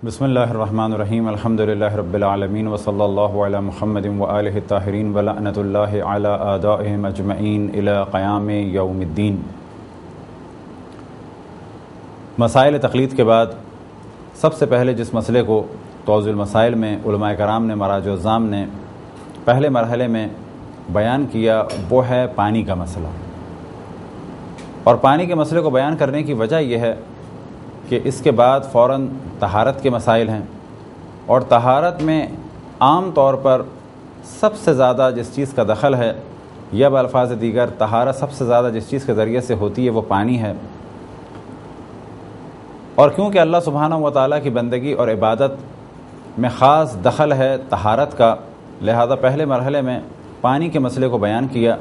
بسم اللہ الرحمن الرحیم الحمدللہ رب العالمین وصلی اللہ علی محمد وآلہ الطاہرین ولعنۃ اللہ علی اعدائہم اجمعین الی قیام یوم الدین۔ مسائل تقلید کے بعد سب سے پہلے جس مسئلے کو توضیح المسائل میں علماء کرام نے مراجع الزام نے پہلے مرحلے میں بیان کیا وہ ہے پانی کا مسئلہ۔ اور پانی کے مسئلے کو بیان کرنے کی وجہ یہ ہے کہ اس کے بعد فوراً طہارت کے مسائل ہیں، اور طہارت میں عام طور پر سب سے زیادہ جس چیز کا دخل ہے یا بالفاظ دیگر طہارت سب سے زیادہ جس چیز کے ذریعے سے ہوتی ہے وہ پانی ہے۔ اور کیونکہ اللہ سبحانہ و تعالیٰ کی بندگی اور عبادت میں خاص دخل ہے طہارت کا، لہذا پہلے مرحلے میں پانی کے مسئلے کو بیان کیا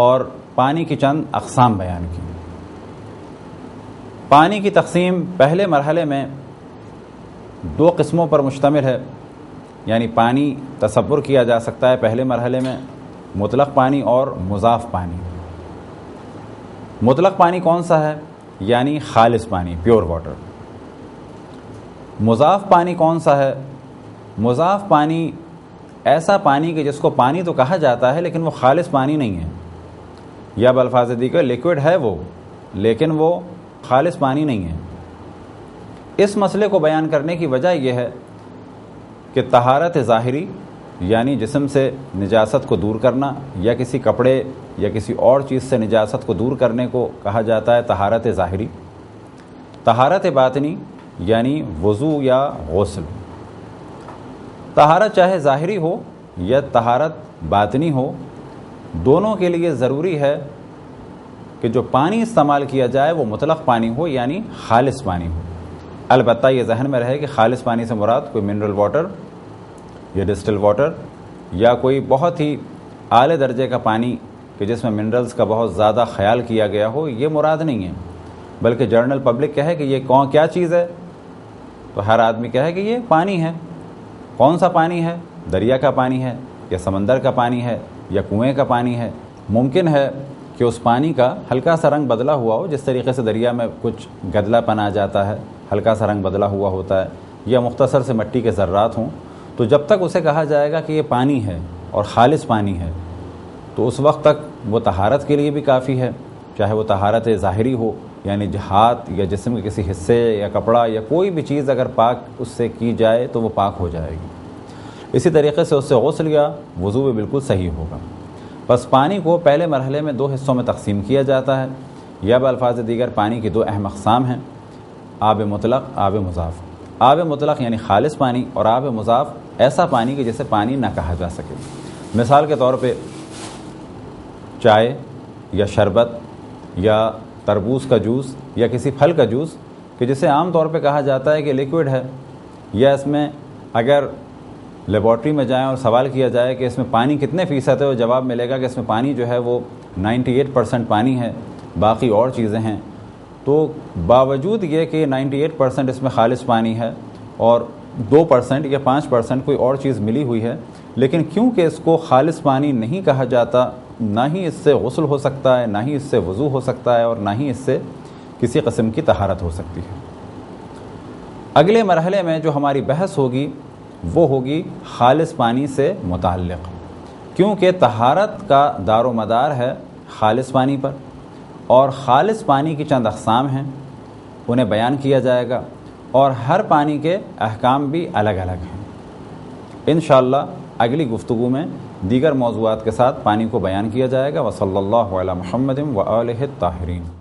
اور پانی کی چند اقسام بیان کی۔ پانی کی تقسیم پہلے مرحلے میں دو قسموں پر مشتمل ہے، یعنی پانی تصور کیا جا سکتا ہے پہلے مرحلے میں مطلق پانی اور مضاف پانی۔ مطلق پانی کون سا ہے؟ یعنی خالص پانی، پیور واٹر۔ مضاف پانی کون سا ہے؟ مضاف پانی ایسا پانی کہ جس کو پانی تو کہا جاتا ہے لیکن وہ خالص پانی نہیں ہے، یا بالفاظ دیگر لیکوڈ ہے وہ، لیکن وہ خالص پانی نہیں ہے۔ اس مسئلے کو بیان کرنے کی وجہ یہ ہے کہ طہارت ظاہری یعنی جسم سے نجاست کو دور کرنا یا کسی کپڑے یا کسی اور چیز سے نجاست کو دور کرنے کو کہا جاتا ہے طہارت ظاہری۔ طہارت باطنی یعنی وضو یا غسل۔ طہارت چاہے ظاہری ہو یا طہارت باطنی ہو، دونوں کے لیے ضروری ہے کہ جو پانی استعمال کیا جائے وہ مطلق پانی ہو یعنی خالص پانی ہو۔ البتہ یہ ذہن میں رہے کہ خالص پانی سے مراد کوئی منرل واٹر یا ڈسٹل واٹر یا کوئی بہت ہی اعلی درجے کا پانی کہ جس میں منرلز کا بہت زیادہ خیال کیا گیا ہو، یہ مراد نہیں ہے، بلکہ جنرل پبلک کہے کہ یہ کیا چیز ہے، تو ہر آدمی کہے کہ یہ پانی ہے۔ کون سا پانی ہے؟ دریا کا پانی ہے یا سمندر کا پانی ہے یا کنویں کا پانی ہے۔ ممکن ہے کہ اس پانی کا ہلکا سا رنگ بدلا ہوا ہو، جس طریقے سے دریا میں کچھ گدلا پن آ جاتا ہے، ہلکا سا رنگ بدلا ہوا ہوتا ہے، یا مختصر سے مٹی کے ذرات ہوں، تو جب تک اسے کہا جائے گا کہ یہ پانی ہے اور خالص پانی ہے تو اس وقت تک وہ طہارت کے لیے بھی کافی ہے، چاہے وہ طہارت ظاہری ہو یعنی ہاتھ یا جسم کے کسی حصے یا کپڑا یا کوئی بھی چیز اگر پاک اس سے کی جائے تو وہ پاک ہو جائے گی۔ اسی طریقے سے اس سے غسل یا وضو بھی بالکل صحیح ہوگا۔ بس پانی کو پہلے مرحلے میں دو حصوں میں تقسیم کیا جاتا ہے، یا بالفاظ دیگر پانی کی دو اہم اقسام ہیں، آب مطلق، آب مضاف۔ آب مطلق یعنی خالص پانی، اور آب مضاف ایسا پانی کہ جسے پانی نہ کہا جا سکے۔ مثال کے طور پہ چائے یا شربت یا تربوز کا جوس یا کسی پھل کا جوس کہ جسے عام طور پہ کہا جاتا ہے کہ لیکوڈ ہے، یا اس میں اگر لیبارٹری میں جائیں اور سوال کیا جائے کہ اس میں پانی کتنے فیصد ہے، اور جواب ملے گا کہ اس میں پانی جو ہے وہ 98% پانی ہے، باقی اور چیزیں ہیں، تو باوجود یہ کہ 98% اس میں خالص پانی ہے اور 2% یا 5% کوئی اور چیز ملی ہوئی ہے، لیکن کیونکہ اس کو خالص پانی نہیں کہا جاتا، نہ ہی اس سے غسل ہو سکتا ہے، نہ ہی اس سے وضو ہو سکتا ہے، اور نہ ہی اس سے کسی قسم کی طہارت ہو سکتی ہے۔ اگلے مرحلے میں جو ہماری بحث ہوگی وہ ہوگی خالص پانی سے متعلق، کیونکہ طہارت کا دار و مدار ہے خالص پانی پر، اور خالص پانی کی چند اقسام ہیں، انہیں بیان کیا جائے گا، اور ہر پانی کے احکام بھی الگ الگ ہیں۔ انشاءاللہ اگلی گفتگو میں دیگر موضوعات کے ساتھ پانی کو بیان کیا جائے گا۔ وصلی اللہ علی محمد وآلہ الطاہرین۔